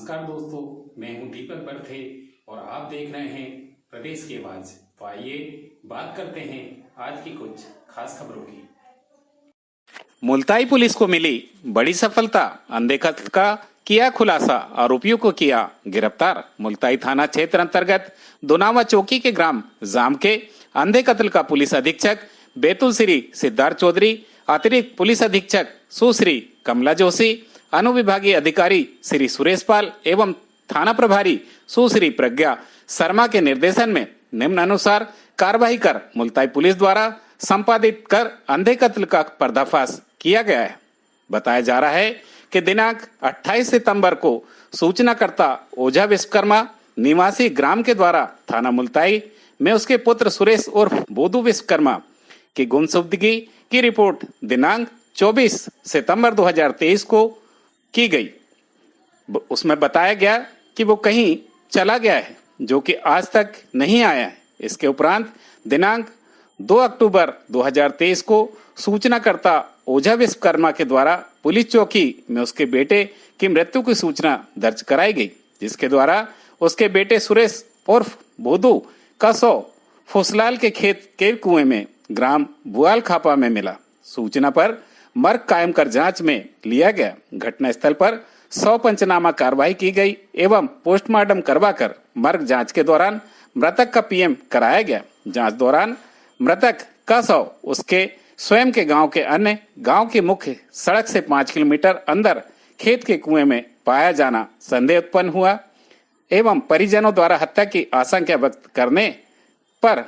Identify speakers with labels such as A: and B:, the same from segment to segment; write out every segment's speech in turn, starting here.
A: नमस्कार दोस्तों, मैं हूं दीपक बर्थे और आप देख रहे हैं प्रदेश की आवाज। तो आइए बात करते हैं आज की कुछ खास खबरों की। मुल्ताई पुलिस को मिली बड़ी सफलता, अंधे कत्ल का किया खुलासा, आरोपियों को किया गिरफ्तार। मुल्ताई थाना क्षेत्र अंतर्गत दोनावा चौकी के ग्राम जाम के अंधे कत्ल का पुलिस अधीक्षक बैतुल श्री सिद्धार्थ चौधरी, अतिरिक्त पुलिस अधीक्षक सुश्री कमला जोशी, अनुविभागीय अधिकारी श्री सुरेश पाल एवं थाना प्रभारी सुश्री प्रज्ञा शर्मा के निर्देशन में निम्नानुसार कार्रवाई कर मुल्ताई पुलिस द्वारा संपादित कर अंधे कत्ल का पर्दाफाश किया गया है। बताया जा रहा है कि दिनांक 28 सितंबर को सूचनाकर्ता ओझा विश्वकर्मा निवासी ग्राम के द्वारा थाना मुल्ताई में उसके पुत्र सुरेश उर्फ बोधू विश्वकर्मा की गुमशुदगी की रिपोर्ट दिनांक 24 सितंबर 2023 को की गई। उसमें बताया गया कि वो कहीं चला गया है, जो कि आज तक नहीं आया है। इसके उपरांत दिनांक 2 अक्टूबर 2023 को सूचनाकर्ता ओझा विश्वकर्मा के द्वारा पुलिस चौकी में उसके बेटे की मृत्यु की सूचना दर्ज कराई गई, जिसके द्वारा उसके बेटे सुरेश उर्फ बोधू का शव फुसलाल के खेत के कुएं में ग्राम बुआल खापा में मिला। सूचना पर मर्ग कायम कर जांच में लिया गया। घटनास्थल पर शव पंचनामा कार्रवाई की गई एवं पोस्टमार्टम करवाकर मर्ग जांच के दौरान मृतक का पीएम कराया गया। जांच दौरान मृतक का शव उसके स्वयं के गांव के अन्य गांव की मुख्य सड़क से 5 किलोमीटर अंदर खेत के कुएं में पाया जाना संदेह उत्पन्न हुआ एवं परिजनों द्वारा हत्या की आशंका व्यक्त करने पर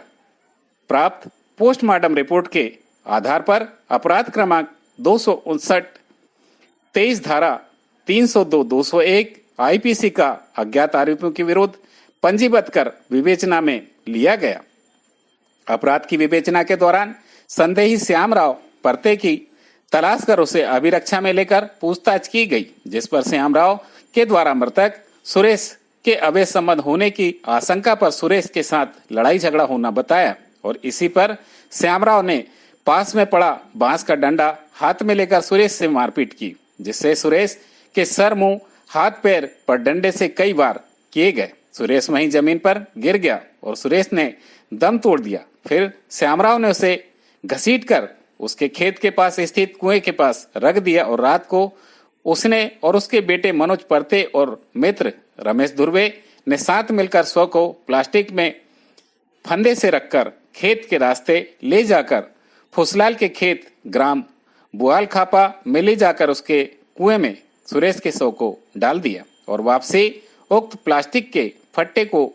A: प्राप्त पोस्टमार्टम रिपोर्ट के आधार पर अपराध क्रमांक 259 23 धारा 302 201 आईपीसी का अज्ञात आरोपियों के विरुद्ध पंजीबद्ध कर विवेचना में लिया गया। अपराध की विवेचना के दौरान संदेही श्यामराव परते की तलाश कर उसे अभिरक्षा में लेकर पूछताछ की गई, जिस पर श्यामराव के द्वारा मृतक सुरेश के अवैध संबंध होने की आशंका पर सुरेश के साथ लड़ाई झगड़ा होना बताया और इसी पर श्यामराव ने पास में पड़ा बांस का डंडा हाथ में लेकर सुरेश से मारपीट की, जिससे सुरेश के सर, मुंह, हाथ पैर पर डंडे से कई बार किए गए। सुरेश वहीं जमीन पर गिर गया और सुरेश ने दम तोड़ दिया। फिर श्यामराव ने उसे घसीटकर उसके खेत के पास स्थित कुएं के पास रख दिया और रात को उसने और उसके बेटे मनोज परते और मित्र रमेश धुर्वे ने साथ मिलकर शव को प्लास्टिक में फंदे से रखकर खेत के रास्ते ले जाकर फुसलाल के खेत ग्राम बुआल खापा में ले जाकर उसके कुएं में सुरेश के शव को डाल दिया और वापसी उक्त प्लास्टिक के फट्टे को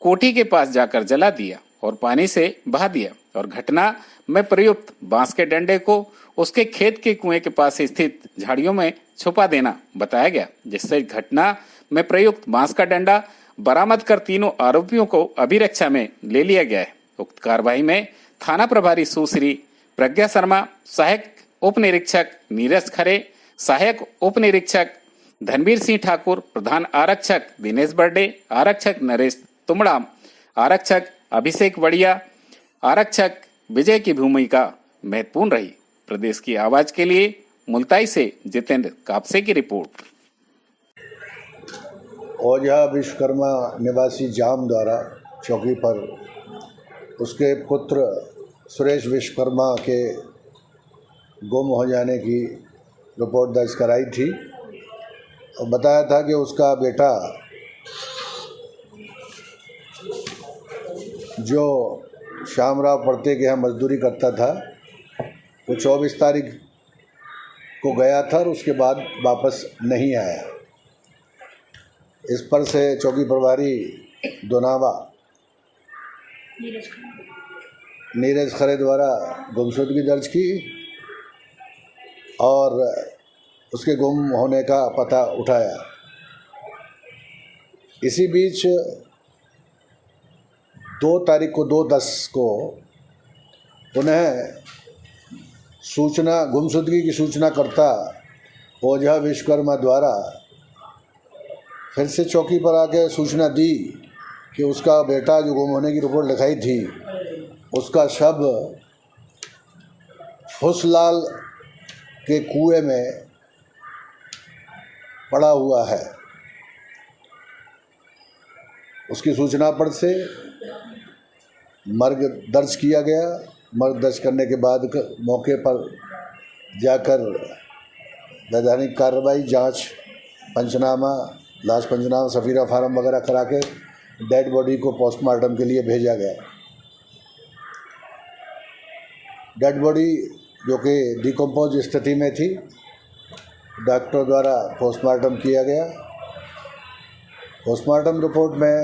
A: कोठी के पास जाकर जला दिया और पानी से बहा दिया और घटना में प्रयुक्त बांस के डंडे को उसके खेत के कुएं के पास स्थित झाड़ियों में छुपा देना बताया गया, जिससे घटना में प्रयुक्त बांस का डंडा बरामद कर तीनों आरोपियों को अभिरक्षा में ले लिया गया है। उक्त कार्रवाई में थाना प्रभारी सुश्री प्रज्ञा शर्मा, सहायक उप निरीक्षक नीरज खरे, सहायक उप निरीक्षक धनवीर सिंह ठाकुर, प्रधान आरक्षक दिनेश बर्डे, आरक्षक नरेश तुमड़ाम, आरक्षक अभिषेक बढ़िया, आरक्षक विजय की भूमिका महत्वपूर्ण रही। प्रदेश की आवाज के लिए मुल्ताई से जितेंद्र कापसे की रिपोर्ट।
B: ओझा विश्वकर्मा निवासी जाम द्वारा चौकी पर उसके पुत्र सुरेश विश्वकर्मा के गुम हो जाने की रिपोर्ट दर्ज कराई थी और बताया था कि उसका बेटा जो श्यामराव परते के यहाँ मजदूरी करता था, वो 24 तारीख को गया था और उसके बाद वापस नहीं आया। इस पर से चौकी प्रभारी दोनावा नीरज खरे द्वारा गुमशुदगी दर्ज की और उसके गुम होने का पता उठाया। इसी बीच 2 तारीख को 2/10 को पुनः गुमशुदगी की सूचनाकर्ता ओझा विश्वकर्मा द्वारा फिर से चौकी पर आके सूचना दी कि उसका बेटा जो गुम होने की रिपोर्ट लिखाई थी, उसका शव फुसलाल के कुएं में पड़ा हुआ है। उसकी सूचना पर से मर्ग दर्ज किया गया। मर्ग दर्ज करने के बाद मौके पर जाकर वैधानिक कार्रवाई, जांच, पंचनामा, लाश पंचनामा, सफीरा फार्म वगैरह करा के डेड बॉडी को पोस्टमार्टम के लिए भेजा गया। डेड बॉडी जो कि डिकम्पोज स्थिति में थी, डॉक्टर द्वारा पोस्टमार्टम किया गया। पोस्टमार्टम रिपोर्ट में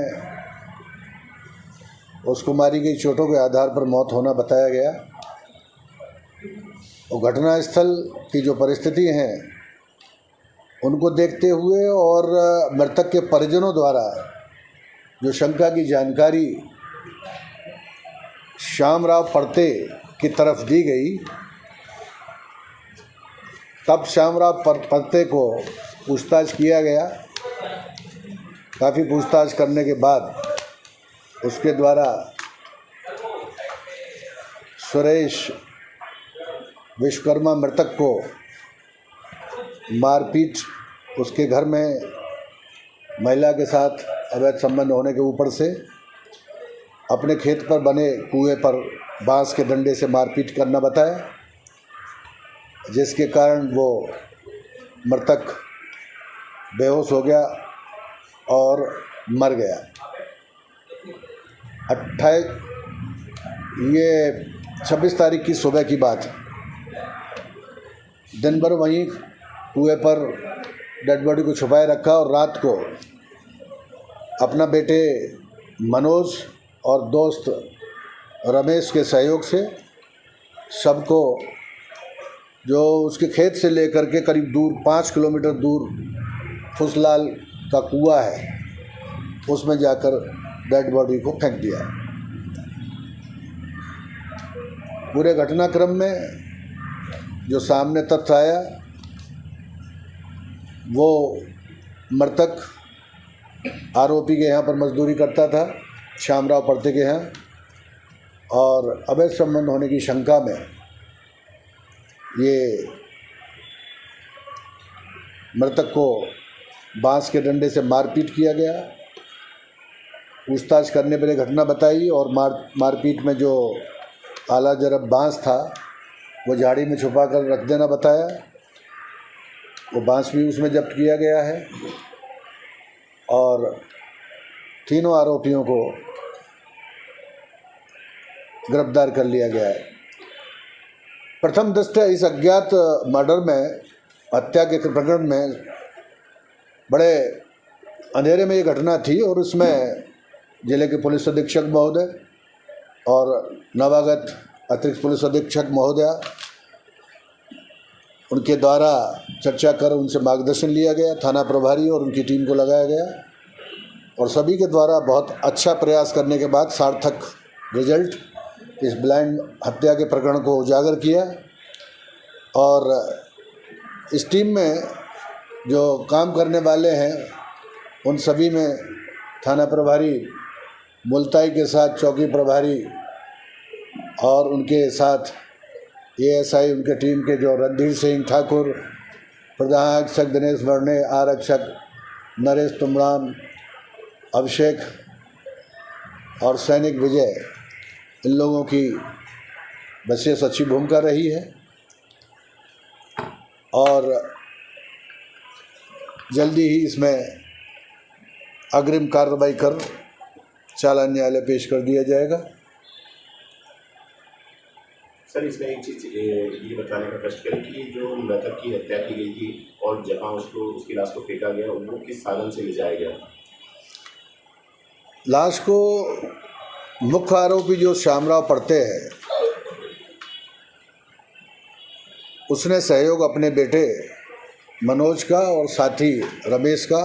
B: उसको मारी गई चोटों के आधार पर मौत होना बताया गया। और घटनास्थल की जो परिस्थिति हैं उनको देखते हुए और मृतक के परिजनों द्वारा जो शंका की जानकारी श्यामराव परते की तरफ दी गई, तब श्यामराव परते को पूछताछ किया गया। काफ़ी पूछताछ करने के बाद उसके द्वारा सुरेश विश्वकर्मा मृतक को मारपीट, उसके घर में महिला के साथ अवैध संबंध होने के ऊपर से अपने खेत पर बने कुएं पर बांस के डंडे से मारपीट करना बताया, जिसके कारण वो मृतक बेहोश हो गया और मर गया। 26 तारीख की सुबह की बात। दिन भर वहीं कुएं पर डेड बॉडी को छुपाए रखा और रात को अपना बेटे मनोज और दोस्त रमेश के सहयोग से सबको, जो उसके खेत से लेकर के करीब दूर 5 किलोमीटर दूर फुसलाल का कुआं है, उसमें जाकर डेड बॉडी को फेंक दिया। पूरे घटनाक्रम में जो सामने तथ्य आया, वो मृतक आरोपी के यहाँ पर मजदूरी करता था, श्यामराव परते के यहाँ, और अवैध संबंध होने की शंका में ये मृतक को बांस के डंडे से मारपीट किया गया। पूछताछ करने पर घटना बताई और मारपीट में जो आला जरब बांस था वो झाड़ी में छुपा कर रख देना बताया। वो बांस भी उसमें जब्त किया गया है और तीनों आरोपियों को गिरफ्तार कर लिया गया है। प्रथम दृष्टया इस अज्ञात मर्डर में, हत्या के प्रकरण में बड़े अंधेरे में ये घटना थी और उसमें जिले के पुलिस अधीक्षक महोदय और नवागत अतिरिक्त पुलिस अधीक्षक महोदया, उनके द्वारा चर्चा कर उनसे मार्गदर्शन लिया गया। थाना प्रभारी और उनकी टीम को लगाया गया और सभी के द्वारा बहुत अच्छा प्रयास करने के बाद सार्थक रिजल्ट इस ब्लाइंड हत्या के प्रकरण को उजागर किया। और इस टीम में जो काम करने वाले हैं उन सभी में थाना प्रभारी मुल्ताई के साथ चौकी प्रभारी और उनके साथ एएसआई उनके टीम के जो रणधीर सिंह ठाकुर, प्रधान आरक्षक दिनेश वर्णे, आरक्षक नरेश तुमरान, अभिषेक और सैनिक विजय, इन लोगों की विशेष अच्छी भूमिका रही है। और जल्दी ही इसमें अग्रिम कार्रवाई कर चालान न्यायालय पेश कर दिया जाएगा।
C: सर, इसमें एक चीज़ ये बताने का कष्ट करें कि जो मृतक की हत्या की गई थी और जहां उसकी लाश को फेंका गया, वो किस साधन से ले जाया गया?
B: लाश को मुख्य आरोपी जो श्यामराव परते हैं, उसने सहयोग अपने बेटे मनोज का और साथी रमेश का